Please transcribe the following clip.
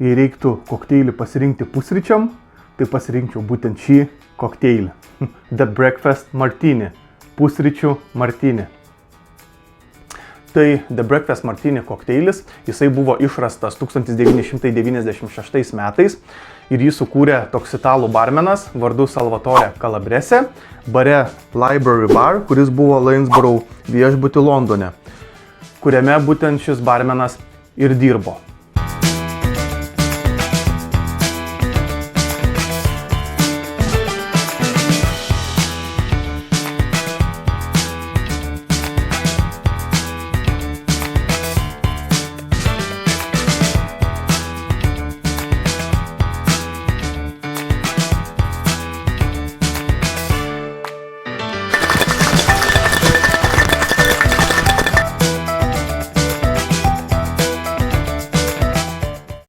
jei reiktų kokteilį pasirinkti pusryčiam, tai pasirinkčiau būtent šį kokteilį. The Breakfast Martini. Pusryčių martini. Tai The Breakfast Martini kokteilis, jisai buvo išrastas 1996 metais ir jį sukūrė toks italų barmenas vardu Salvatore Calabrese bare Library Bar, kuris buvo Lanesborough viešbuty Londone, kuriame būtent šis barmenas ir dirbo.